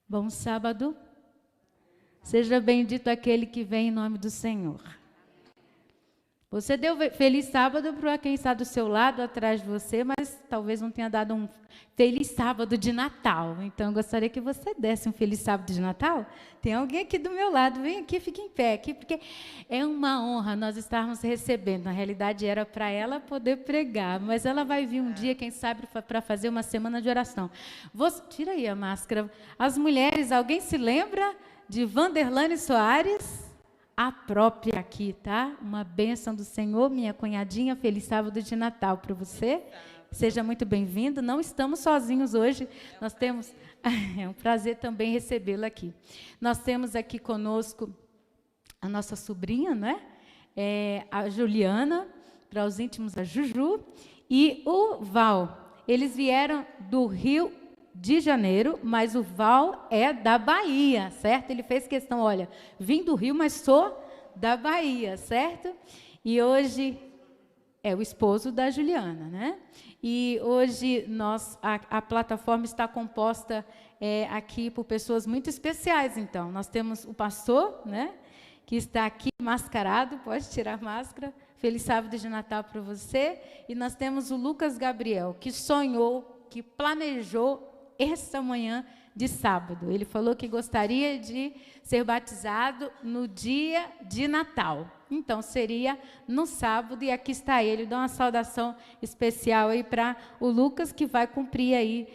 Bom sábado. Seja bendito aquele que vem em nome do Senhor. Você deu feliz sábado para quem está do seu lado, atrás de você, mas talvez não tenha dado um feliz sábado de Natal. Então, eu gostaria que você desse um feliz sábado de Natal. Tem alguém aqui do meu lado, vem aqui, fique em pé aqui, porque é uma honra nós estarmos recebendo. Na realidade, era para ela poder pregar, mas ela vai vir um dia, quem sabe, para fazer uma semana de oração. Tira aí a máscara. As mulheres, alguém se lembra de Vanderlane Soares? A própria aqui, tá? Uma bênção do Senhor, minha cunhadinha. Feliz sábado de Natal para você. Seja muito bem-vindo. Não estamos sozinhos hoje. Nós temos... É um prazer também recebê-la aqui. Nós temos aqui conosco a nossa sobrinha, né? A Juliana, para os íntimos, a Juju, e o Val. Eles vieram do Rio de Janeiro, mas o Val é da Bahia, certo? Ele fez questão, olha, vim do Rio, mas sou da Bahia, certo? E hoje é o esposo da Juliana, né? E hoje a plataforma está composta aqui por pessoas muito especiais, então. Nós temos o pastor, né? Que está aqui mascarado, pode tirar a máscara. Feliz sábado de Natal para você. E nós temos o Lucas Gabriel, que sonhou, que planejou essa manhã de sábado. Ele falou que gostaria de ser batizado no dia de Natal. Então, seria no sábado, e aqui está ele. Dá uma saudação especial aí para o Lucas, que vai cumprir aí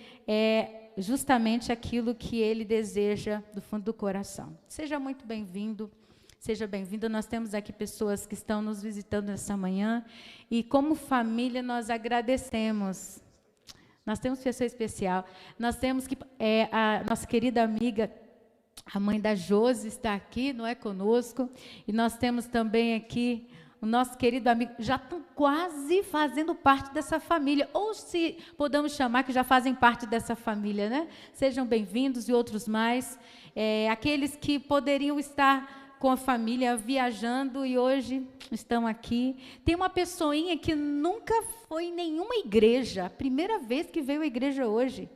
justamente aquilo que ele deseja do fundo do coração. Seja muito bem-vindo. Seja bem-vindo. Nós temos aqui pessoas que estão nos visitando nessa manhã, e como família nós agradecemos. Nós temos pessoa especial. Nós temos a nossa querida amiga, a mãe da Josi, está aqui, não é, conosco. E nós temos também aqui o nosso querido amigo, já estão quase fazendo parte dessa família, ou se podemos chamar que já fazem parte dessa família, né? Sejam bem-vindos e outros mais. Aqueles que poderiam estar com a família viajando e hoje estão aqui. Tem uma pessoinha que nunca foi em nenhuma igreja, a primeira vez que veio à igreja hoje,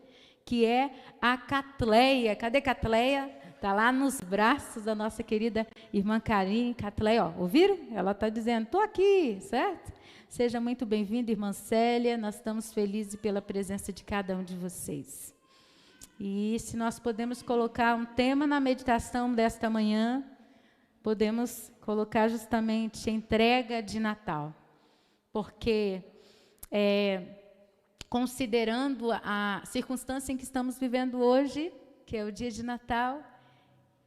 que é a Catleia. Cadê Catleia? Está lá nos braços da nossa querida irmã Karine. Catleia, ó, ouviram? Ela está dizendo, estou aqui, certo? Seja muito bem-vinda, irmã Célia. Nós estamos felizes pela presença de cada um de vocês. E se nós podemos colocar um tema na meditação desta manhã, podemos colocar justamente entrega de Natal, porque considerando a circunstância em que estamos vivendo hoje, que é o dia de Natal,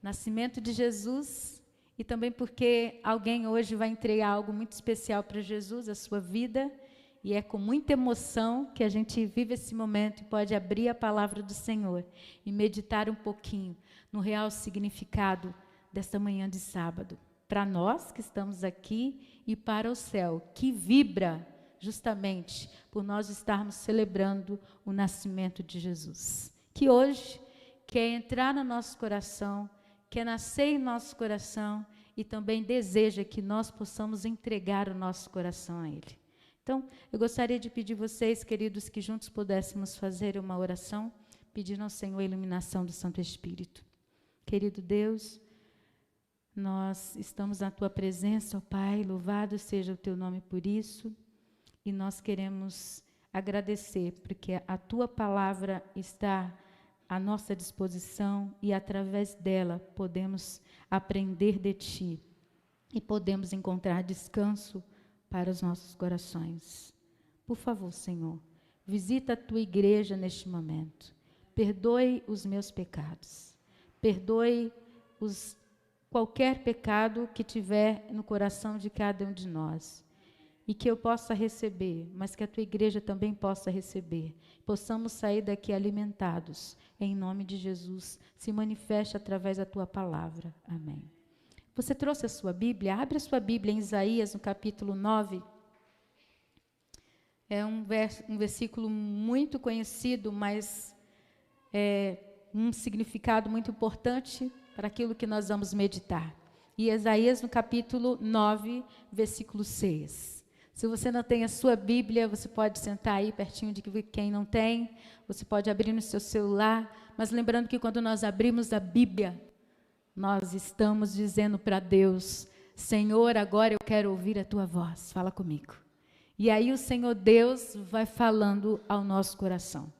nascimento de Jesus, e também porque alguém hoje vai entregar algo muito especial para Jesus, a sua vida, e é com muita emoção que a gente vive esse momento e pode abrir a palavra do Senhor e meditar um pouquinho no real significado desta manhã de sábado, para nós que estamos aqui e para o céu, que vibra justamente por nós estarmos celebrando o nascimento de Jesus, que hoje quer entrar no nosso coração, quer nascer em nosso coração e também deseja que nós possamos entregar o nosso coração a Ele. Então, eu gostaria de pedir vocês, queridos, que juntos pudéssemos fazer uma oração, pedindo ao Senhor a iluminação do Santo Espírito. Querido Deus, nós estamos na Tua presença, ó Pai, louvado seja o Teu nome por isso, e nós queremos agradecer, porque a Tua palavra está à nossa disposição e através dela podemos aprender de Ti e podemos encontrar descanso para os nossos corações. Por favor, Senhor, visita a Tua igreja neste momento, perdoe os meus pecados, perdoe qualquer pecado que tiver no coração de cada um de nós, e que eu possa receber, mas que a Tua igreja também possa receber, possamos sair daqui alimentados, em nome de Jesus, se manifeste através da Tua palavra. Amém. Você trouxe a sua Bíblia? Abre a sua Bíblia em Isaías, no capítulo 9. É um versículo muito conhecido, mas um significado muito importante para aquilo que nós vamos meditar. E Isaías, no capítulo 9, versículo 6. Se você não tem a sua Bíblia, você pode sentar aí pertinho de quem não tem. Você pode abrir no seu celular. Mas lembrando que quando nós abrimos a Bíblia, nós estamos dizendo para Deus: Senhor, agora eu quero ouvir a tua voz. Fala comigo. E aí o Senhor Deus vai falando ao nosso coração.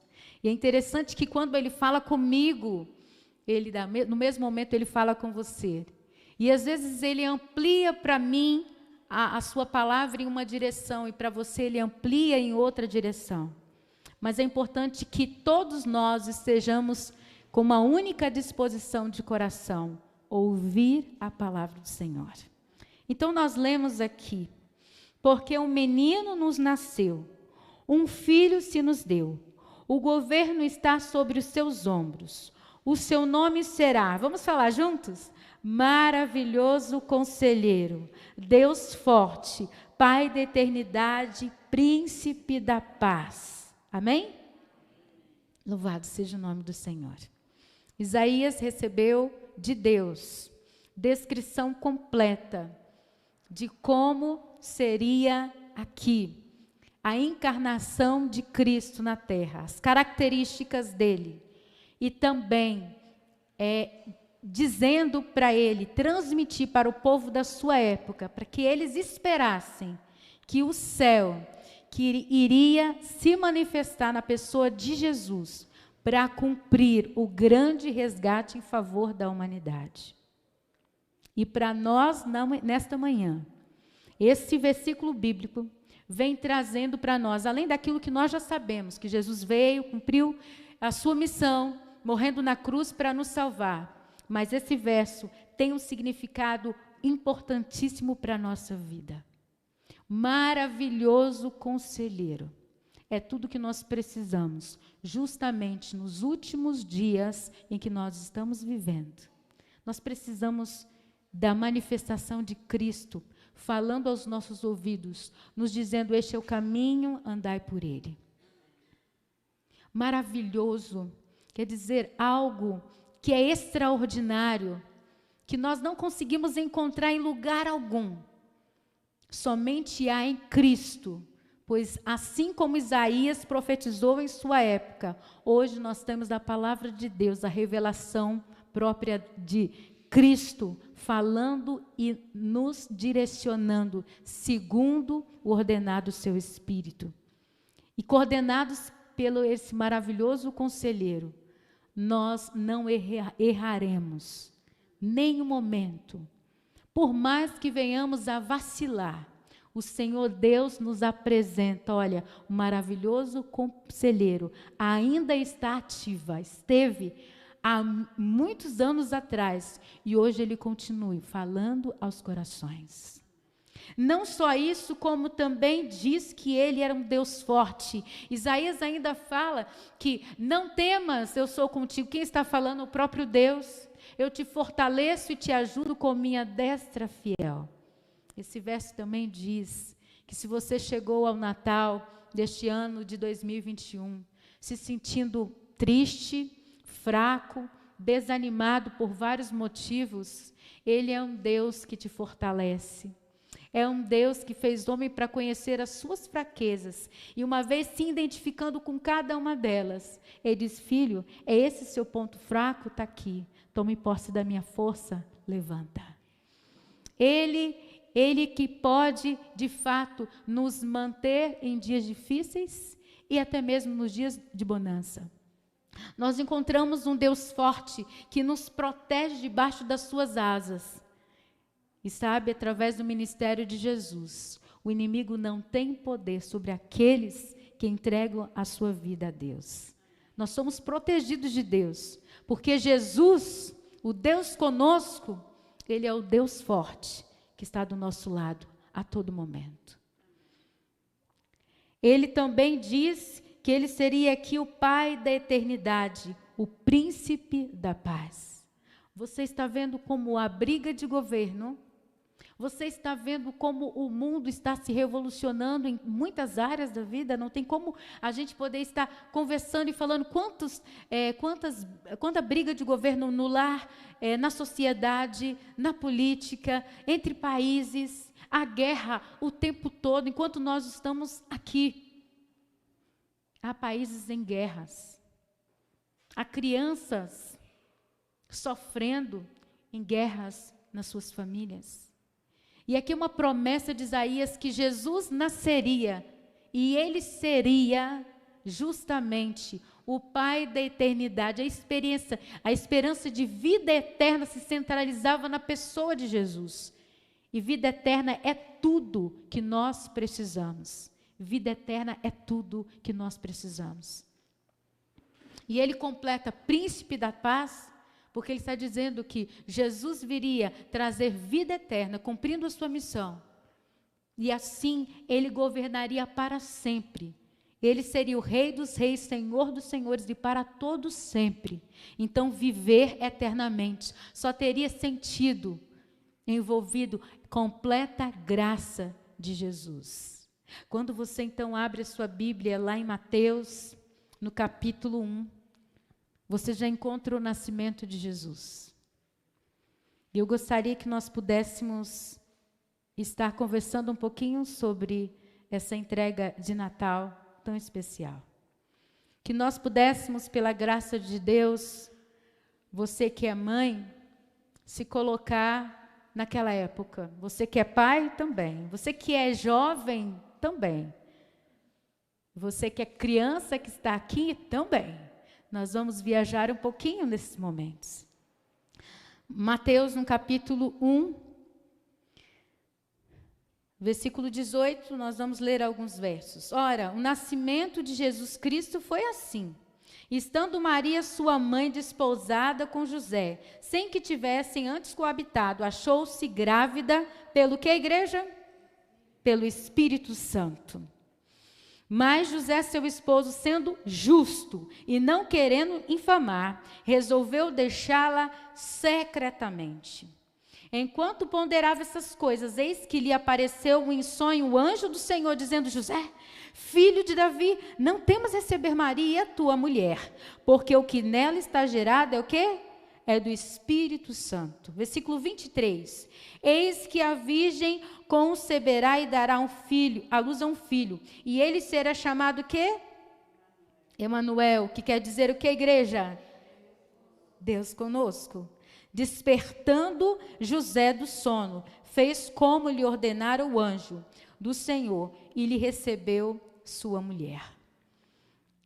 E é interessante que quando Ele fala comigo, no mesmo momento Ele fala com você. E às vezes Ele amplia para mim a sua palavra em uma direção e para você Ele amplia em outra direção. Mas é importante que todos nós estejamos com uma única disposição de coração, ouvir a palavra do Senhor. Então nós lemos aqui: porque um menino nos nasceu, um filho se nos deu, o governo está sobre os seus ombros, o seu nome será, vamos falar juntos? Maravilhoso Conselheiro, Deus forte, Pai da eternidade, Príncipe da paz. Amém? Louvado seja o nome do Senhor. Isaías recebeu de Deus descrição completa de como seria aqui a encarnação de Cristo na terra, as características dele, e também dizendo para ele, transmitir para o povo da sua época, para que eles esperassem que o céu, que iria se manifestar na pessoa de Jesus, para cumprir o grande resgate em favor da humanidade. E para nós, nesta manhã, esse versículo bíblico vem trazendo para nós, além daquilo que nós já sabemos, que Jesus veio, cumpriu a sua missão, morrendo na cruz para nos salvar. Mas esse verso tem um significado importantíssimo para a nossa vida. Maravilhoso Conselheiro. É tudo que nós precisamos, justamente nos últimos dias em que nós estamos vivendo. Nós precisamos da manifestação de Cristo, falando aos nossos ouvidos, nos dizendo: este é o caminho, andai por ele. Maravilhoso quer dizer algo que é extraordinário, que nós não conseguimos encontrar em lugar algum. Somente há em Cristo, pois assim como Isaías profetizou em sua época, hoje nós temos da palavra de Deus, a revelação própria de Cristo, falando e nos direcionando, segundo o ordenado do seu Espírito. E coordenados pelo esse maravilhoso Conselheiro, nós não erraremos, nem um momento. Por mais que venhamos a vacilar, o Senhor Deus nos apresenta, olha, o maravilhoso Conselheiro ainda está ativa, esteve há muitos anos atrás, e hoje Ele continua falando aos corações. Não só isso, como também diz que Ele era um Deus forte. Isaías ainda fala que não temas, eu sou contigo. Quem está falando? O próprio Deus. Eu te fortaleço e te ajudo com minha destra fiel. Esse verso também diz que se você chegou ao Natal deste ano de 2021, se sentindo triste, fraco, desanimado por vários motivos, Ele é um Deus que te fortalece. É um Deus que fez homem para conhecer as suas fraquezas. E uma vez se identificando com cada uma delas, Ele diz: filho, é esse seu ponto fraco? Está aqui. Tome posse da minha força, levanta. Ele que pode, de fato, nos manter em dias difíceis e até mesmo nos dias de bonança. Nós encontramos um Deus forte que nos protege debaixo das suas asas. E sabe, através do ministério de Jesus, o inimigo não tem poder sobre aqueles que entregam a sua vida a Deus. Nós somos protegidos de Deus, porque Jesus, o Deus conosco, Ele é o Deus forte, que está do nosso lado a todo momento. Ele também diz que Ele seria aqui o Pai da eternidade, o Príncipe da paz. Você está vendo como a briga de governo Você está vendo como o mundo está se revolucionando em muitas áreas da vida? Não tem como a gente poder estar conversando e falando quanta briga de governo no lar, na sociedade, na política, entre países, a guerra o tempo todo, enquanto nós estamos aqui. Há países em guerras. Há crianças sofrendo em guerras nas suas famílias. E aqui uma promessa de Isaías que Jesus nasceria e ele seria justamente o Pai da eternidade. A esperança de vida eterna se centralizava na pessoa de Jesus. E vida eterna é tudo que nós precisamos. Vida eterna é tudo que nós precisamos. E ele completa príncipe da paz, porque ele está dizendo que Jesus viria trazer vida eterna, cumprindo a sua missão. E assim ele governaria para sempre. Ele seria o Rei dos reis, Senhor dos senhores e para todos sempre. Então viver eternamente só teria sentido envolvido completa graça de Jesus. Quando você então abre a sua Bíblia lá em Mateus, no capítulo 1, você já encontra o nascimento de Jesus. E eu gostaria que nós pudéssemos estar conversando um pouquinho sobre essa entrega de Natal tão especial. Que nós pudéssemos, pela graça de Deus, você que é mãe, se colocar naquela época. Você que é pai, também. Você que é jovem, também. Você que é criança que está aqui, também. Nós vamos viajar um pouquinho nesses momentos. Mateus, no capítulo 1, versículo 18, nós vamos ler alguns versos. Ora, o nascimento de Jesus Cristo foi assim. Estando Maria, sua mãe, desposada com José, sem que tivessem antes coabitado, achou-se grávida pelo que, igreja? Pelo Espírito Santo. Mas José, seu esposo, sendo justo e não querendo infamar, resolveu deixá-la secretamente. Enquanto ponderava essas coisas, eis que lhe apareceu em sonho o anjo do Senhor, dizendo: José, filho de Davi, não temas receber Maria, tua mulher, porque o que nela está gerado é o quê? É do Espírito Santo. Versículo 23. Eis que a virgem conceberá e dará à luz a um filho, e ele será chamado o quê? Emanuel, que quer dizer o que, igreja? Deus conosco. Despertando José do sono, fez como lhe ordenara o anjo do Senhor, e lhe recebeu sua mulher.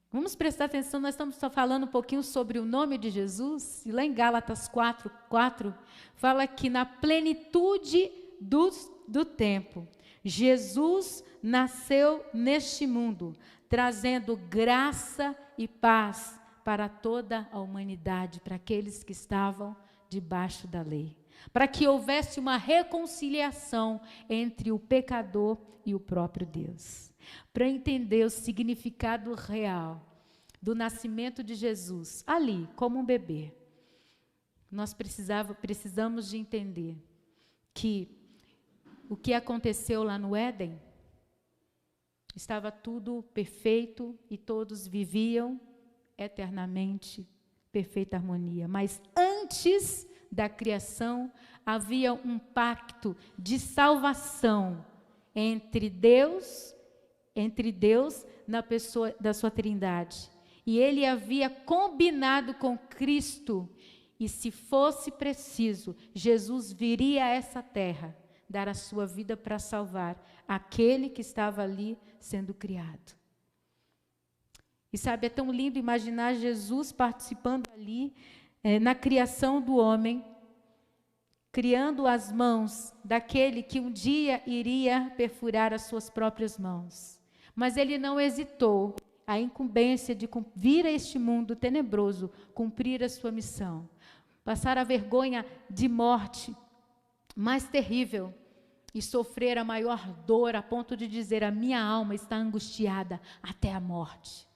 Vamos prestar atenção, nós estamos só falando um pouquinho sobre o nome de Jesus, e lá em Gálatas 4:4, fala que na plenitude do tempo, Jesus nasceu neste mundo, trazendo graça e paz para toda a humanidade, para aqueles que estavam debaixo da lei, para que houvesse uma reconciliação entre o pecador e o próprio Deus. Para entender o significado real do nascimento de Jesus, ali, como um bebê, nós precisamos de entender que o que aconteceu lá no Éden, estava tudo perfeito e todos viviam eternamente perfeita harmonia. Mas antes da criação, havia um pacto de salvação entre Deus na pessoa da sua Trindade. E ele havia combinado com Cristo, e se fosse preciso, Jesus viria a essa terra, dar a sua vida para salvar aquele que estava ali sendo criado. E sabe, é tão lindo imaginar Jesus participando ali, na criação do homem, criando as mãos daquele que um dia iria perfurar as suas próprias mãos. Mas ele não hesitou a incumbência de vir a este mundo tenebroso, cumprir a sua missão, passar a vergonha de morte mais terrível e sofrer a maior dor a ponto de dizer: a minha alma está angustiada até a morte.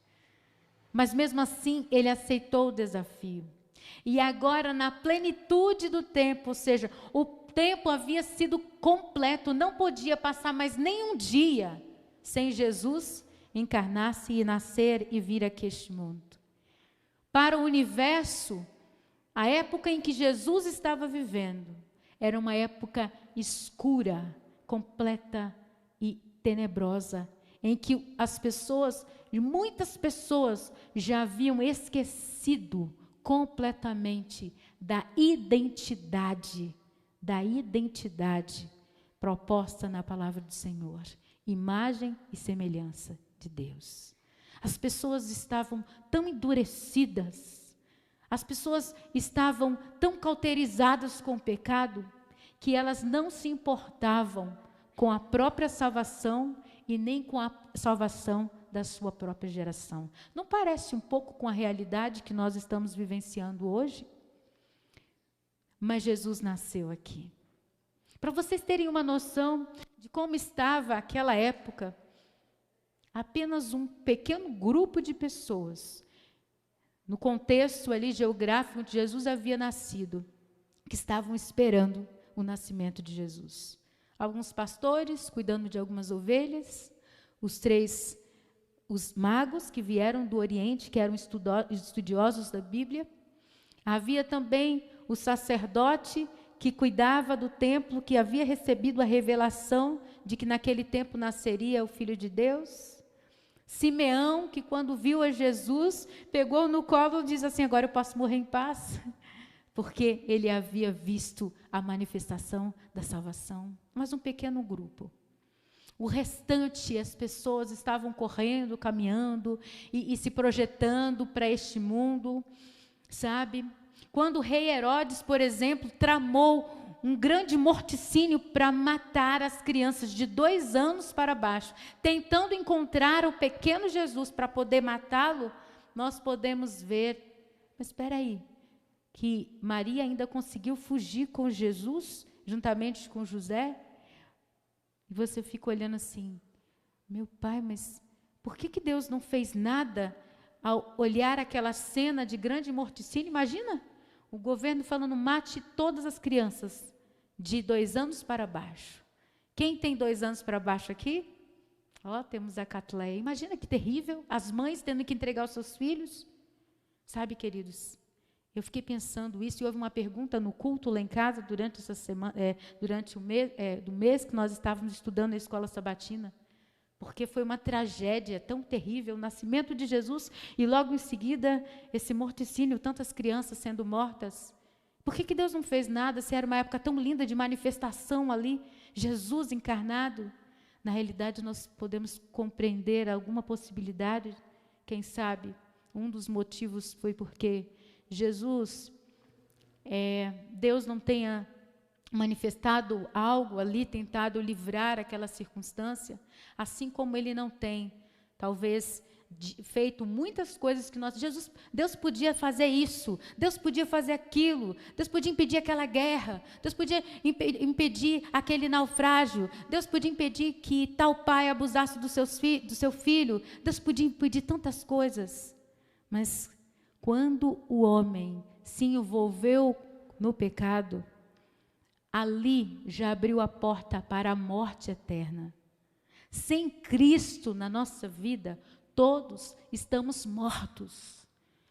Mas mesmo assim ele aceitou o desafio. E agora, na plenitude do tempo, ou seja, o tempo havia sido completo, não podia passar mais nem um dia sem Jesus encarnar-se e nascer e vir aqui a este mundo. Para o universo, a época em que Jesus estava vivendo era uma época escura, completa e tenebrosa, em que as pessoas, muitas pessoas, já haviam esquecido completamente da identidade proposta na palavra do Senhor, imagem e semelhança de Deus. As pessoas estavam tão endurecidas, as pessoas estavam tão cauterizadas com o pecado, que elas não se importavam com a própria salvação e nem com a salvação da sua própria geração. Não parece um pouco com a realidade que nós estamos vivenciando hoje? Mas Jesus nasceu aqui. Para vocês terem uma noção de como estava aquela época, apenas um pequeno grupo de pessoas, no contexto ali geográfico onde Jesus havia nascido, que estavam esperando o nascimento de Jesus. Alguns pastores cuidando de algumas ovelhas, os magos que vieram do Oriente, que eram estudiosos da Bíblia. Havia também o sacerdote que cuidava do templo, que havia recebido a revelação de que naquele tempo nasceria o Filho de Deus. Simeão, que quando viu a Jesus, pegou no colo e diz assim: agora eu posso morrer em paz, porque ele havia visto a manifestação da salvação. Mas um pequeno grupo. O restante, as pessoas estavam correndo, caminhando e se projetando para este mundo, sabe? Quando o rei Herodes, por exemplo, tramou um grande morticínio para matar as crianças de 2 anos para baixo, tentando encontrar o pequeno Jesus para poder matá-lo, nós podemos ver, mas espera aí, que Maria ainda conseguiu fugir com Jesus, juntamente com José. E você fica olhando assim: meu pai, mas por que Deus não fez nada ao olhar aquela cena de grande morticínio? Imagina, o governo falando: mate todas as crianças de 2 anos para baixo. Quem tem 2 anos para baixo aqui? Ó, temos a Catleia. Imagina que terrível, as mães tendo que entregar os seus filhos. Sabe, queridos, eu fiquei pensando isso, e houve uma pergunta no culto lá em casa, durante essa semana, durante o mês que nós estávamos estudando na escola sabatina, porque foi uma tragédia tão terrível, o nascimento de Jesus, e logo em seguida, esse morticínio, tantas crianças sendo mortas. Por que Deus não fez nada, se era uma época tão linda de manifestação ali, Jesus encarnado? Na realidade, nós podemos compreender alguma possibilidade, quem sabe, um dos motivos foi porque Jesus, Deus não tenha manifestado algo ali, tentado livrar aquela circunstância, assim como Ele não tem, talvez, feito muitas coisas que Deus podia fazer isso, Deus podia fazer aquilo, Deus podia impedir aquela guerra, Deus podia impedir aquele naufrágio, Deus podia impedir que tal pai abusasse do seu filho, Deus podia impedir tantas coisas, mas quando o homem se envolveu no pecado, ali já abriu a porta para a morte eterna. Sem Cristo na nossa vida, todos estamos mortos.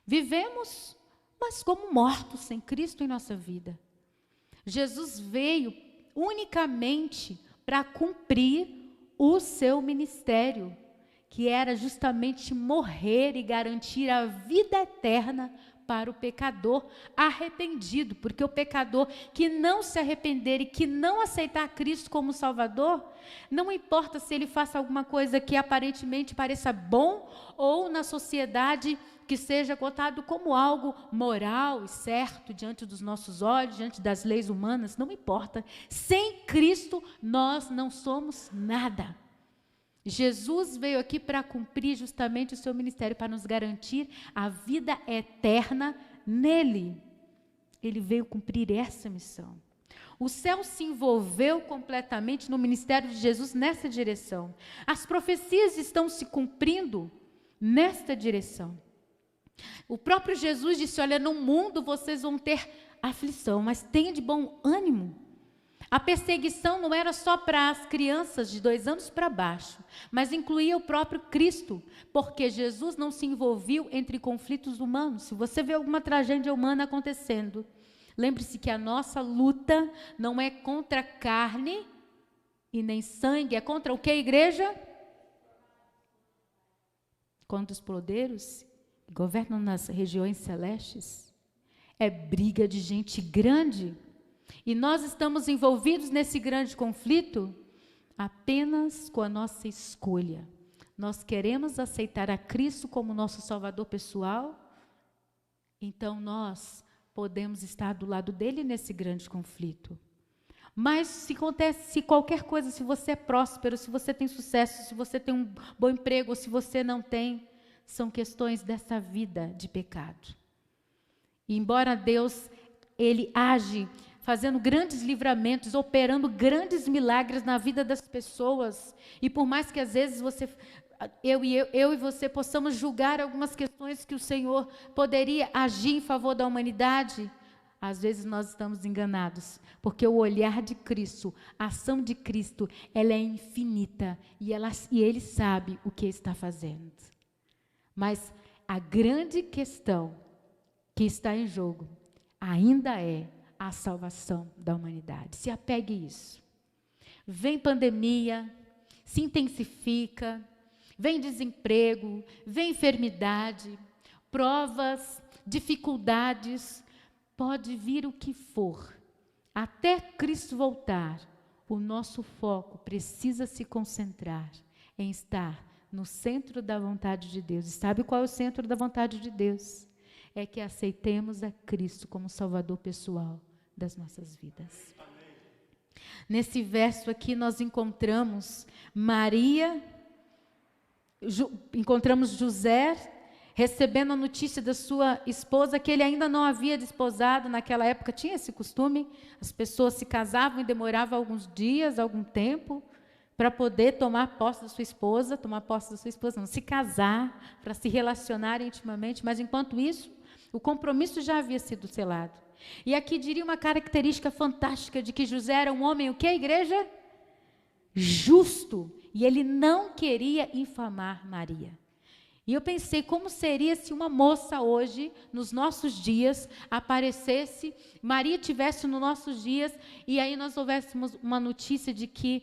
Vivemos, mas como mortos sem Cristo em nossa vida. Jesus veio unicamente para cumprir o seu ministério, que era justamente morrer e garantir a vida eterna para o pecador arrependido, porque o pecador que não se arrepender e que não aceitar Cristo como Salvador, não importa se ele faça alguma coisa que aparentemente pareça bom ou na sociedade que seja cotado como algo moral e certo diante dos nossos olhos, diante das leis humanas, não importa. Sem Cristo nós não somos nada. Jesus veio aqui para cumprir justamente o seu ministério, para nos garantir a vida eterna nele. Ele veio cumprir essa missão. O céu se envolveu completamente no ministério de Jesus nessa direção. As profecias estão se cumprindo nesta direção. O próprio Jesus disse, olha, no mundo vocês vão ter aflição, mas tenha de bom ânimo. A perseguição não era só para as crianças de 2 anos para baixo, mas incluía o próprio Cristo, porque Jesus não se envolveu entre conflitos humanos. Se você vê alguma tragédia humana acontecendo, lembre-se que a nossa luta não é contra carne e nem sangue, é contra o que, igreja? Contra os poderes que governam nas regiões celestes. É briga de gente grande. E nós estamos envolvidos nesse grande conflito apenas com a nossa escolha. Nós queremos aceitar a Cristo como nosso Salvador pessoal, então nós podemos estar do lado dele nesse grande conflito. Mas se qualquer coisa, se você é próspero, se você tem sucesso, se você tem um bom emprego, ou se você não tem, são questões dessa vida de pecado. E embora Deus, ele age fazendo grandes livramentos, operando grandes milagres na vida das pessoas. E por mais que às vezes eu e você possamos julgar algumas questões que o Senhor poderia agir em favor da humanidade, às vezes nós estamos enganados, porque o olhar de Cristo, a ação de Cristo, ela é infinita e Ele sabe o que está fazendo. Mas a grande questão que está em jogo ainda é a salvação da humanidade. Se apegue a isso. Vem pandemia, se intensifica, vem desemprego, vem enfermidade, provas, dificuldades, pode vir o que for. Até Cristo voltar, o nosso foco precisa se concentrar em estar no centro da vontade de Deus. E sabe qual é o centro da vontade de Deus? É que aceitemos a Cristo como Salvador pessoal das nossas vidas. Amém. Nesse verso aqui nós encontramos Maria, encontramos José recebendo a notícia da sua esposa, que ele ainda não havia desposado. Naquela época tinha esse costume, as pessoas se casavam e demoravam alguns dias, algum tempo, para poder tomar posse da sua esposa, não, se casar, para se relacionar intimamente, mas enquanto isso, o compromisso já havia sido selado. E aqui diria uma característica fantástica de que José era um homem, o que, igreja? Justo. E ele não queria infamar Maria. E eu pensei, como seria se uma moça hoje, nos nossos dias, aparecesse, Maria tivesse nos nossos dias, e aí nós houvéssemos uma notícia de que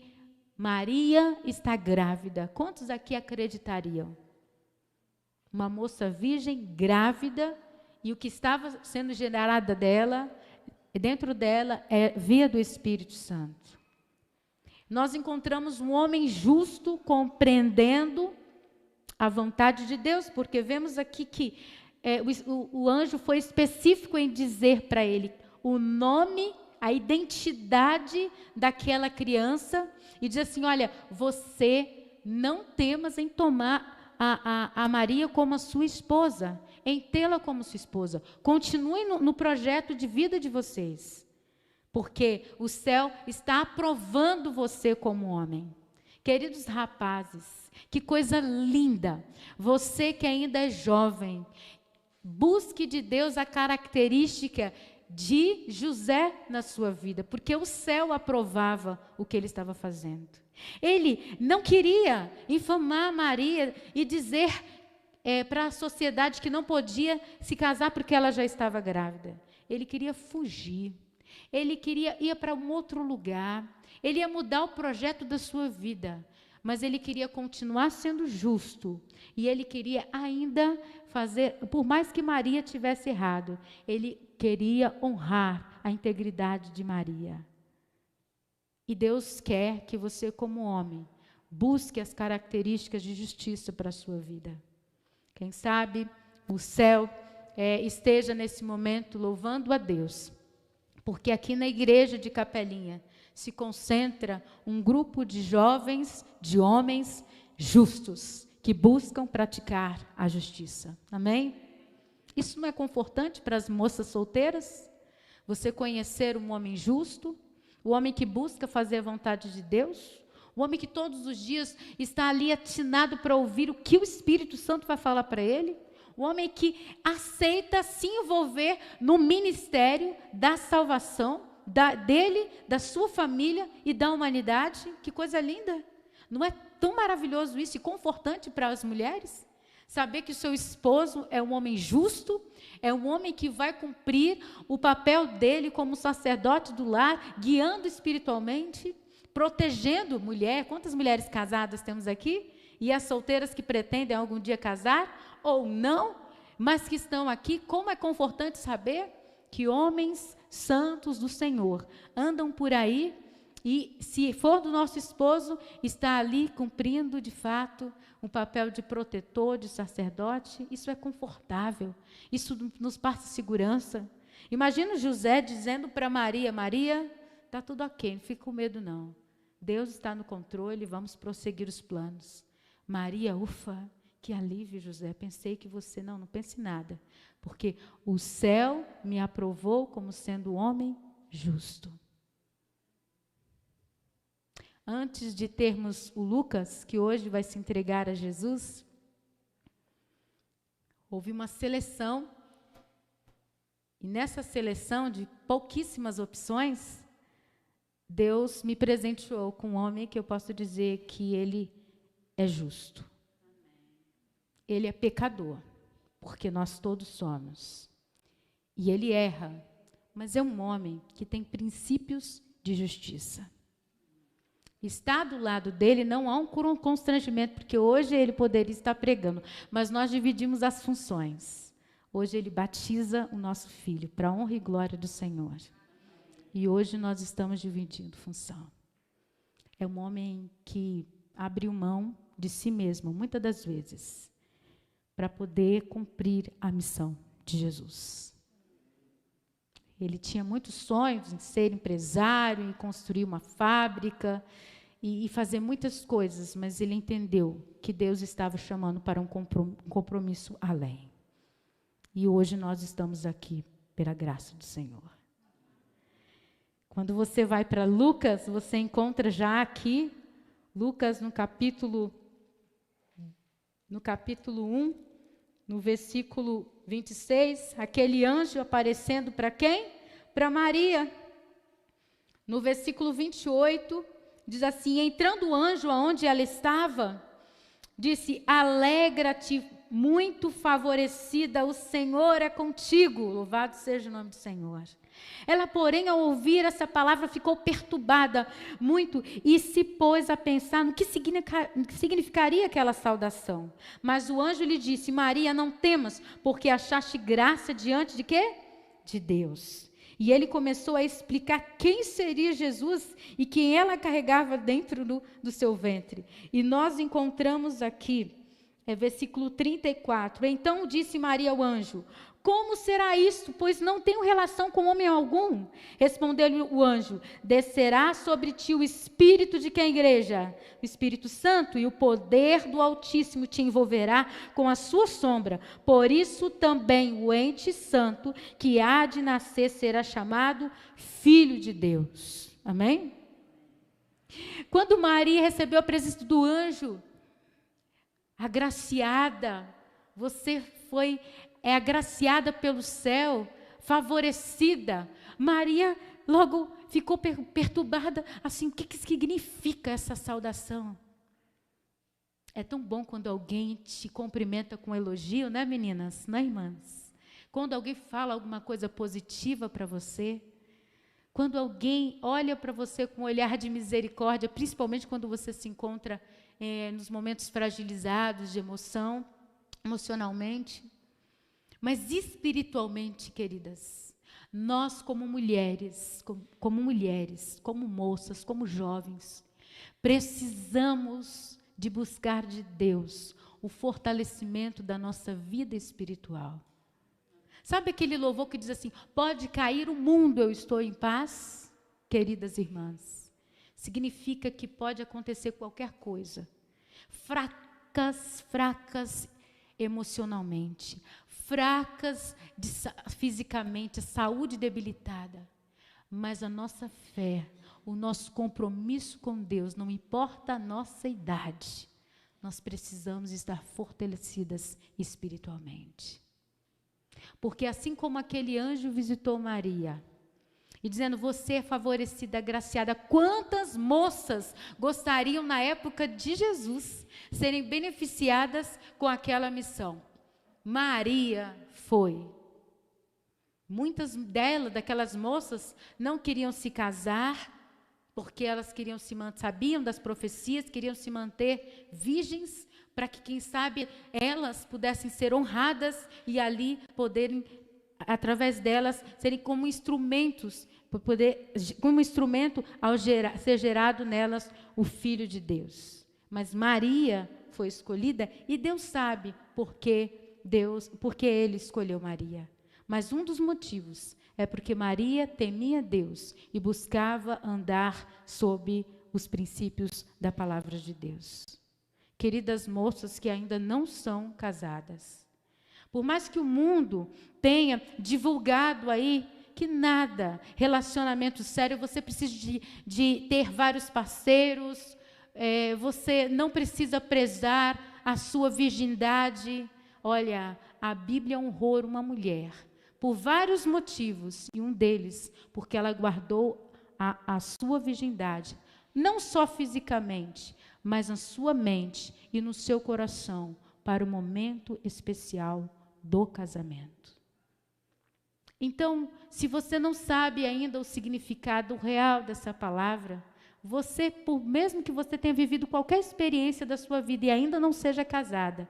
Maria está grávida. Quantos aqui acreditariam? Uma moça virgem, grávida, e o que estava sendo gerado dentro dela, via do Espírito Santo. Nós encontramos um homem justo, compreendendo a vontade de Deus, porque vemos aqui que o anjo foi específico em dizer para ele o nome, a identidade daquela criança, e diz assim, olha, você não temas em tomar a Maria como a sua esposa, em tê-la como sua esposa. Continue no projeto de vida de vocês, porque o céu está aprovando você como homem. Queridos rapazes, que coisa linda, você que ainda é jovem, busque de Deus a característica de José na sua vida, porque o céu aprovava o que ele estava fazendo. Ele não queria infamar Maria e dizer para a sociedade que não podia se casar porque ela já estava grávida. Ele queria fugir, ele queria ir para um outro lugar, ele ia mudar o projeto da sua vida, mas ele queria continuar sendo justo, e ele queria ainda fazer, por mais que Maria tivesse errado, ele queria honrar a integridade de Maria. E Deus quer que você, como homem, busque as características de justiça para a sua vida. Quem sabe o céu esteja nesse momento louvando a Deus, porque aqui na igreja de Capelinha se concentra um grupo de jovens, de homens justos, que buscam praticar a justiça. Amém? Isso não é confortante para as moças solteiras? Você conhecer um homem justo, o homem que busca fazer a vontade de Deus, o homem que todos os dias está ali atinado para ouvir o que o Espírito Santo vai falar para ele, O homem que aceita se envolver no ministério da salvação dele, da sua família e da humanidade. Que coisa linda! Não é tão maravilhoso isso e confortante para as mulheres? Saber que o seu esposo é um homem justo, é um homem que vai cumprir o papel dele como sacerdote do lar, guiando espiritualmente, protegendo mulher. Quantas mulheres casadas temos aqui? E as solteiras que pretendem algum dia casar, ou não, mas que estão aqui. Como é confortante saber que homens santos do Senhor andam por aí e, se for do nosso esposo, está ali cumprindo, de fato, um papel de protetor, de sacerdote. Isso é confortável, isso nos passa segurança. Imagina José dizendo para Maria: Maria, está tudo ok, não fica com medo não. Deus está no controle, vamos prosseguir os planos. Maria, ufa, que alívio, José, pensei que você... Não pense nada, porque o céu me aprovou como sendo homem justo. Antes de termos o Lucas, que hoje vai se entregar a Jesus, houve uma seleção, e nessa seleção de pouquíssimas opções, Deus me presenteou com um homem que eu posso dizer que ele é justo. Ele é pecador, porque nós todos somos. E ele erra, mas é um homem que tem princípios de justiça. Estar do lado dele não há um constrangimento, porque hoje ele poderia estar pregando, mas nós dividimos as funções. Hoje ele batiza o nosso filho, para a honra e glória do Senhor. E hoje nós estamos dividindo função. É um homem que abriu mão de si mesmo, muitas das vezes, para poder cumprir a missão de Jesus. Ele tinha muitos sonhos em ser empresário, em construir uma fábrica e fazer muitas coisas, mas ele entendeu que Deus estava chamando para um compromisso além. E hoje nós estamos aqui pela graça do Senhor. Quando você vai para Lucas, você encontra já aqui, Lucas no capítulo 1, no versículo 26, aquele anjo aparecendo para quem? Para Maria. No versículo 28, diz assim: entrando o anjo aonde ela estava, disse: alegra-te, muito favorecida, o Senhor é contigo. Louvado seja o nome do Senhor. Ela, porém, ao ouvir essa palavra, ficou perturbada muito e se pôs a pensar no que significaria aquela saudação. Mas o anjo lhe disse: Maria, não temas, porque achaste graça diante de quê? De Deus. E ele começou a explicar quem seria Jesus e quem ela carregava dentro do seu ventre. E nós encontramos aqui, versículo 34. Então disse Maria ao anjo: como será isto, pois não tenho relação com homem algum? Respondeu-lhe o anjo: descerá sobre ti o Espírito de quem, igreja? O Espírito Santo, e o poder do Altíssimo te envolverá com a sua sombra. Por isso também o ente santo que há de nascer será chamado Filho de Deus. Amém? Quando Maria recebeu a presença do anjo, agraciada, você foi agraciada pelo céu, favorecida. Maria logo ficou perturbada, assim, o que significa essa saudação? É tão bom quando alguém te cumprimenta com elogio, né, meninas? Né, irmãs? Quando alguém fala alguma coisa positiva para você, quando alguém olha para você com um olhar de misericórdia, principalmente quando você se encontra nos momentos fragilizados de emocionalmente. Mas espiritualmente, queridas, nós como mulheres, como moças, como jovens, precisamos de buscar de Deus o fortalecimento da nossa vida espiritual. Sabe aquele louvor que diz assim: pode cair o mundo, eu estou em paz? Queridas irmãs, significa que pode acontecer qualquer coisa. Fracas emocionalmente, fracas fisicamente, a saúde debilitada, mas a nossa fé, o nosso compromisso com Deus, não importa a nossa idade, nós precisamos estar fortalecidas espiritualmente. Porque assim como aquele anjo visitou Maria, e dizendo, você é favorecida, agraciada, quantas moças gostariam na época de Jesus serem beneficiadas com aquela missão? Maria foi. Muitas daquelas moças, não queriam se casar, porque elas queriam sabiam das profecias, queriam se manter virgens, para que, quem sabe, elas pudessem ser honradas e ali poderem, através delas, serem como instrumentos, como instrumento ao ser gerado nelas o Filho de Deus. Mas Maria foi escolhida e Deus sabe porque Ele escolheu Maria. Mas um dos motivos é porque Maria temia Deus e buscava andar sob os princípios da palavra de Deus. Queridas moças que ainda não são casadas, por mais que o mundo tenha divulgado aí que nada, relacionamento sério, você precisa de ter vários parceiros, você não precisa prezar a sua virgindade. Olha, a Bíblia honrou uma mulher por vários motivos, e um deles, porque ela guardou a sua virgindade, não só fisicamente, mas na sua mente e no seu coração, para o momento especial do casamento. Então, se você não sabe ainda o significado real dessa palavra, você, por mesmo que você tenha vivido qualquer experiência da sua vida e ainda não seja casada,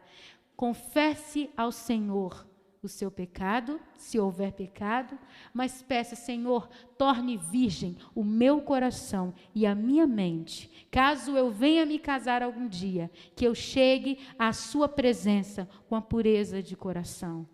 confesse ao Senhor o seu pecado, se houver pecado, mas peça, Senhor, torne virgem o meu coração e a minha mente, caso eu venha me casar algum dia, que eu chegue à sua presença com a pureza de coração,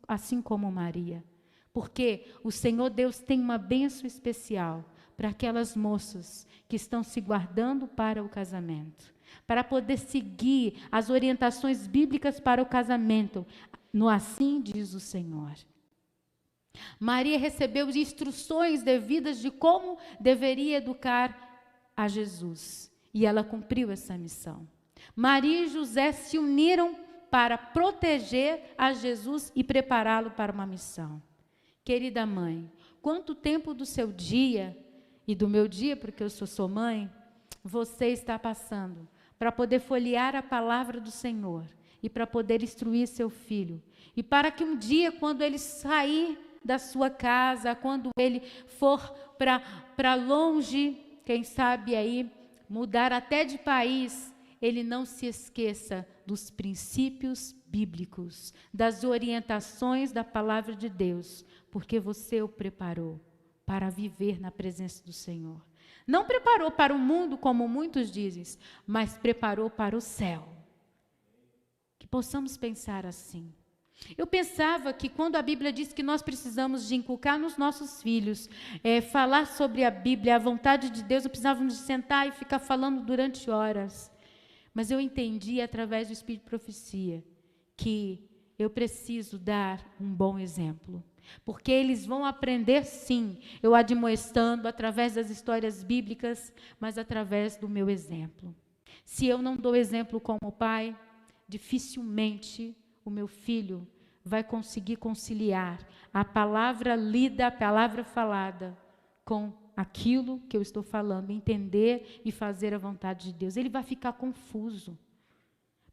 assim como Maria. Porque o Senhor Deus tem uma bênção especial para aquelas moças que estão se guardando para o casamento, para poder seguir as orientações bíblicas para o casamento, no assim diz o Senhor. Maria recebeu instruções devidas de como deveria educar a Jesus, e ela cumpriu essa missão. Maria e José se uniram para proteger a Jesus e prepará-lo para uma missão. Querida mãe, quanto tempo do seu dia, e do meu dia, porque eu sou mãe, você está passando para poder folhear a palavra do Senhor e para poder instruir seu filho, e para que um dia, quando ele sair da sua casa, quando ele for para longe, quem sabe aí, mudar até de país, ele não se esqueça dos princípios bíblicos, das orientações da palavra de Deus, porque você o preparou para viver na presença do Senhor. Não preparou para o mundo, como muitos dizem, mas preparou para o céu. Que possamos pensar assim. Eu pensava que quando a Bíblia diz que nós precisamos de inculcar nos nossos filhos, falar sobre a Bíblia, a vontade de Deus, eu precisava de sentar e ficar falando durante horas. Mas eu entendi através do Espírito de Profecia que eu preciso dar um bom exemplo. Porque eles vão aprender sim, eu admoestando através das histórias bíblicas, mas através do meu exemplo. Se eu não dou exemplo como pai, dificilmente o meu filho vai conseguir conciliar a palavra lida, a palavra falada, com aquilo que eu estou falando, entender e fazer a vontade de Deus. Ele vai ficar confuso.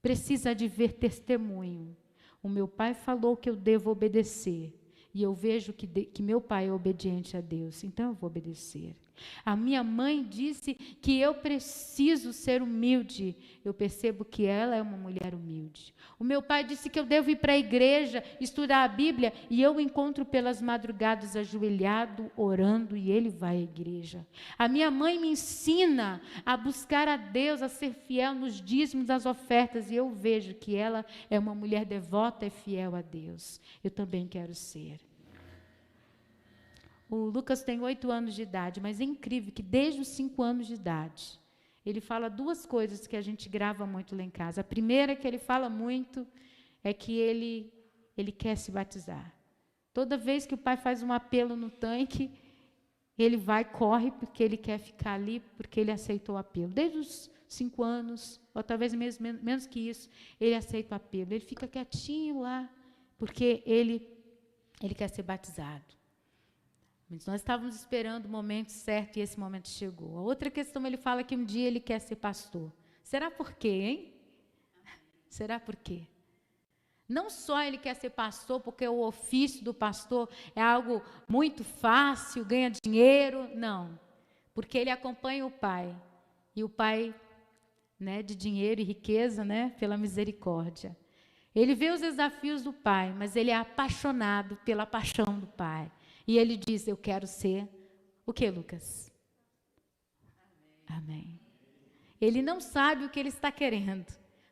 Precisa de ver testemunho. O meu pai falou que eu devo obedecer. E eu vejo que meu pai é obediente a Deus, então eu vou obedecer. A minha mãe disse que eu preciso ser humilde. Eu percebo que ela é uma mulher humilde. O meu pai disse que eu devo ir para a igreja, estudar a Bíblia, e eu o encontro pelas madrugadas ajoelhado, orando, e ele vai à igreja. A minha mãe me ensina a buscar a Deus, a ser fiel nos dízimos, das ofertas, e eu vejo que ela é uma mulher devota e fiel a Deus. Eu também quero ser. O Lucas tem 8 anos de idade, mas é incrível que desde os 5 anos de idade, ele fala 2 coisas que a gente grava muito lá em casa. A primeira que ele fala muito é que ele quer se batizar. Toda vez que o pai faz um apelo no tanque, ele vai, corre, porque ele quer ficar ali, porque ele aceitou o apelo. Desde os 5 anos, ou talvez menos que isso, ele aceita o apelo. Ele fica quietinho lá, porque ele quer ser batizado. Mas nós estávamos esperando o momento certo e esse momento chegou. A outra questão, ele fala que um dia ele quer ser pastor. Será por quê, hein? Será por quê? Não só ele quer ser pastor, porque o ofício do pastor é algo muito fácil, ganha dinheiro, não. Porque ele acompanha o Pai. E o Pai, né, de dinheiro e riqueza, né, pela misericórdia. Ele vê os desafios do Pai, mas ele é apaixonado pela paixão do Pai. E ele diz, eu quero ser o quê, Lucas? Amém. Ele não sabe o que ele está querendo,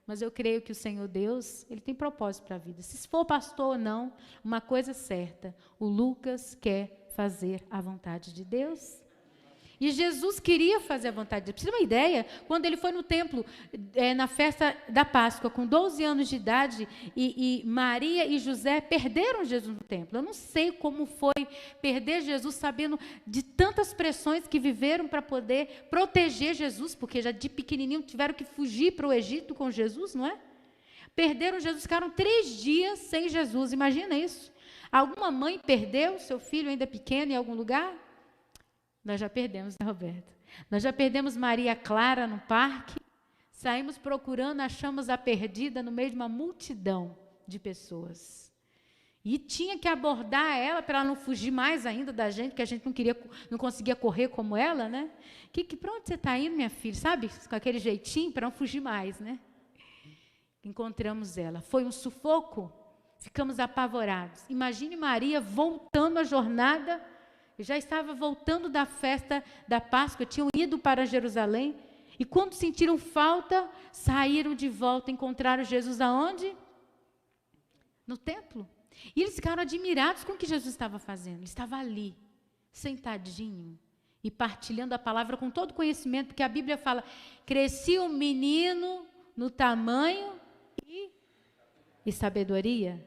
mas eu creio que o Senhor Deus, ele tem propósito para a vida. Se for pastor ou não, uma coisa é certa, o Lucas quer fazer a vontade de Deus. E Jesus queria fazer a vontade de Deus. Para você ter uma ideia, quando ele foi no templo, na festa da Páscoa, com 12 anos de idade, e Maria e José perderam Jesus no templo. Eu não sei como foi perder Jesus, sabendo de tantas pressões que viveram para poder proteger Jesus, porque já de pequenininho tiveram que fugir para o Egito com Jesus, não é? Perderam Jesus, ficaram 3 dias sem Jesus, imagina isso. Alguma mãe perdeu seu filho ainda pequeno em algum lugar? Nós já perdemos, né, Roberto? Nós já perdemos Maria Clara no parque, saímos procurando, achamos a perdida no meio de uma multidão de pessoas. E tinha que abordar ela para ela não fugir mais ainda da gente, porque a gente não conseguia correr como ela, né? Para onde você está indo, minha filha? Sabe? Com aquele jeitinho, para não fugir mais, né? Encontramos ela. Foi um sufoco, ficamos apavorados. Imagine Maria voltando a jornada. Já estava voltando da festa da Páscoa, tinham ido para Jerusalém, e quando sentiram falta, saíram de volta, encontraram Jesus aonde? No templo. E eles ficaram admirados com o que Jesus estava fazendo. Ele estava ali, sentadinho, e partilhando a palavra com todo conhecimento, porque a Bíblia fala, crescia o menino no tamanho e sabedoria.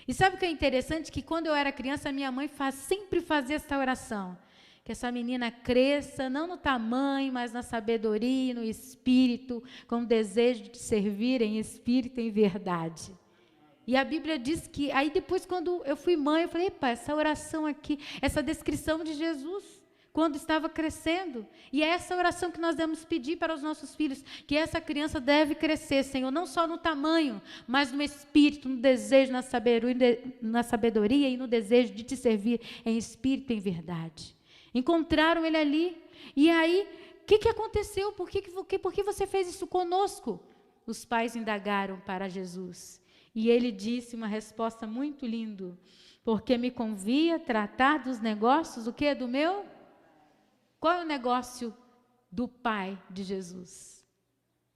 E sabe o que é interessante? Que quando eu era criança, a minha mãe sempre fazia essa oração. Que essa menina cresça, não no tamanho, mas na sabedoria, no espírito, com o desejo de servir em espírito e em verdade. E a Bíblia diz que, aí depois quando eu fui mãe, eu falei, epa, essa oração aqui, essa descrição de Jesus, quando estava crescendo. E é essa oração que nós devemos pedir para os nossos filhos, que essa criança deve crescer, Senhor, não só no tamanho, mas no espírito, no desejo, na sabedoria e no desejo de te servir em espírito e em verdade. Encontraram ele ali, e aí, o que aconteceu? Por que você fez isso conosco? Os pais indagaram para Jesus, e ele disse uma resposta muito linda, porque me convia tratar dos negócios, o quê? Do meu? Qual é o negócio do Pai de Jesus?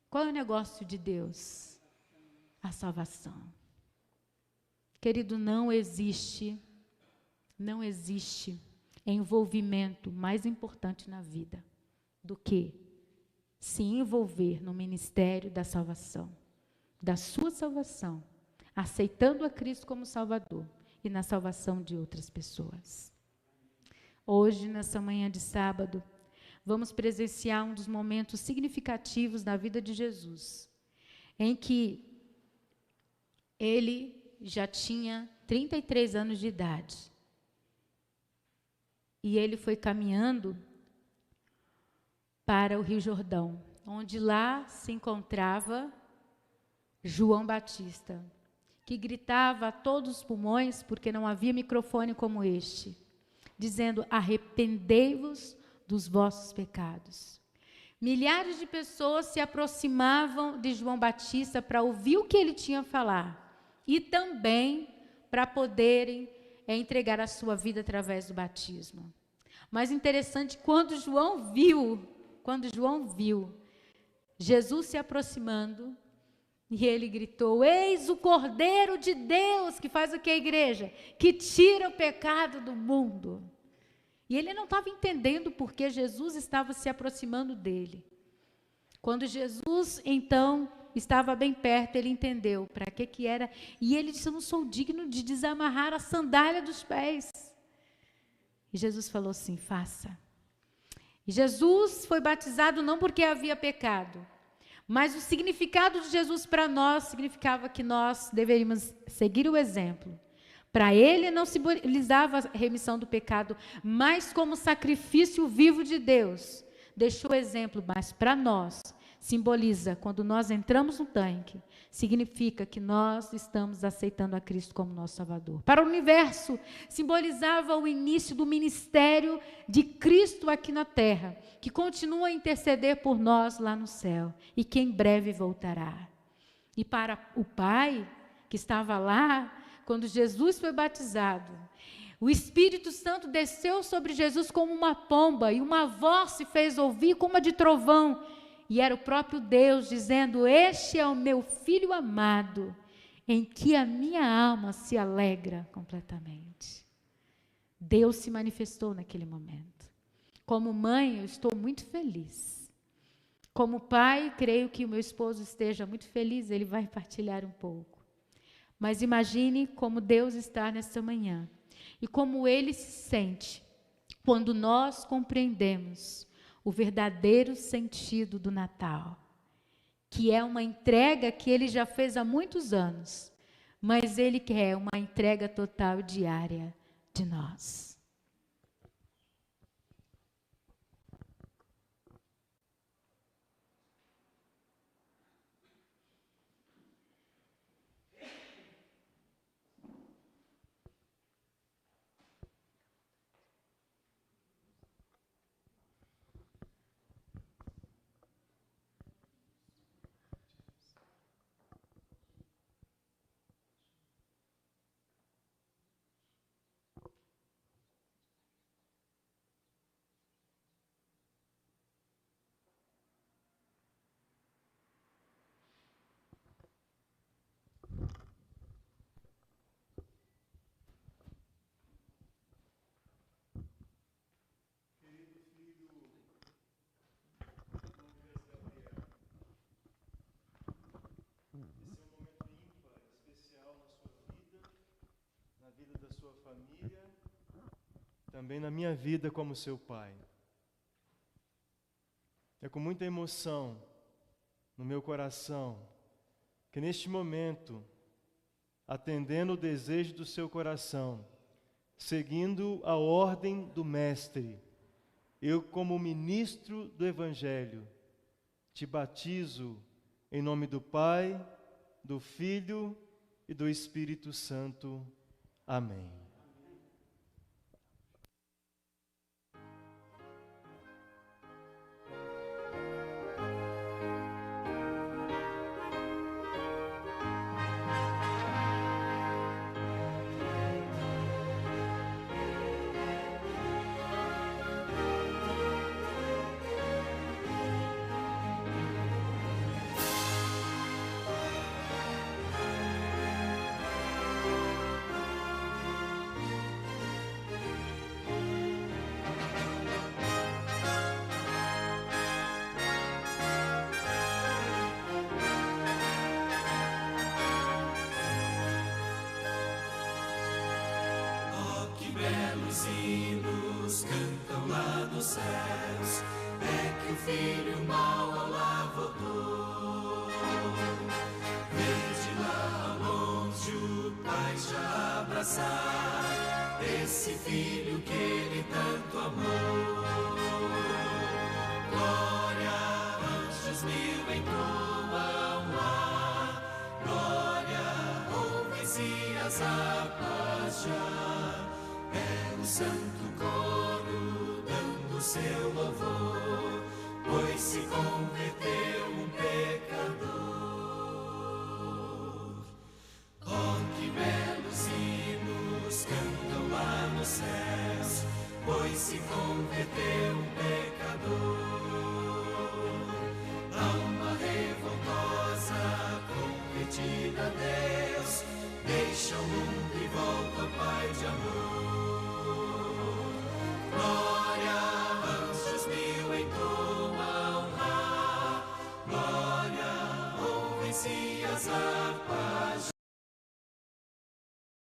Qual é o negócio de Deus? A salvação. Querido, não existe envolvimento mais importante na vida do que se envolver no ministério da salvação, da sua salvação, aceitando a Cristo como Salvador e na salvação de outras pessoas. Hoje, nessa manhã de sábado, vamos presenciar um dos momentos significativos na vida de Jesus, em que ele já tinha 33 anos de idade. E ele foi caminhando para o Rio Jordão, onde lá se encontrava João Batista, que gritava a todos os pulmões, porque não havia microfone como este, dizendo, arrependei-vos dos vossos pecados. Milhares de pessoas se aproximavam de João Batista para ouvir o que ele tinha a falar e também para poderem entregar a sua vida através do batismo. Mas interessante, quando João viu Jesus se aproximando, e ele gritou, eis o Cordeiro de Deus, que faz o que, igreja? Que tira o pecado do mundo. E ele não estava entendendo porque Jesus estava se aproximando dele. Quando Jesus, então, estava bem perto, ele entendeu para que era. E ele disse, eu não sou digno de desamarrar a sandália dos pés. E Jesus falou assim, faça. E Jesus foi batizado não porque havia pecado, Mas o significado de Jesus para nós significava que nós deveríamos seguir o exemplo. Para ele não simbolizava a remissão do pecado, mas como sacrifício vivo de Deus. Deixou o exemplo, mas para nós simboliza, quando nós entramos no tanque, significa que nós estamos aceitando a Cristo como nosso Salvador. Para o universo, simbolizava o início do ministério de Cristo aqui na terra, que continua a interceder por nós lá no céu e que em breve voltará. E para o Pai, que estava lá, quando Jesus foi batizado, o Espírito Santo desceu sobre Jesus como uma pomba e uma voz se fez ouvir como a de trovão. E era o próprio Deus dizendo: este é o meu Filho amado, em que a minha alma se alegra completamente. Deus se manifestou naquele momento. Como mãe, eu estou muito feliz. Como pai, creio que o meu esposo esteja muito feliz, ele vai partilhar um pouco. Mas imagine como Deus está nesta manhã e como Ele se sente quando nós compreendemos o verdadeiro sentido do Natal, que é uma entrega que Ele já fez há muitos anos, mas Ele quer uma entrega total diária de nós. Também na minha vida como seu pai. É com muita emoção no meu coração que neste momento, atendendo o desejo do seu coração, seguindo a ordem do Mestre, eu, como ministro do Evangelho, te batizo em nome do Pai, do Filho e do Espírito Santo. Amém. Belos hinos cantam lá dos céus, é que o filho mau ao lar voltou. Vede lá ao longe o pai já abraçar esse filho que ele tanto amou. Glória, anjos mil entoam lá, glória, ouves e as harpas já. É o santo coro dando seu louvor, pois se converteu um pecador. Oh, que belos hinos cantam lá nos céus, pois se converteu um pecador. Alma revoltosa, convertida a Deus, deixa o mundo e volta ao Pai de amor. Glória, anjos mil entoam lá, glória, ouvem-se as harpas.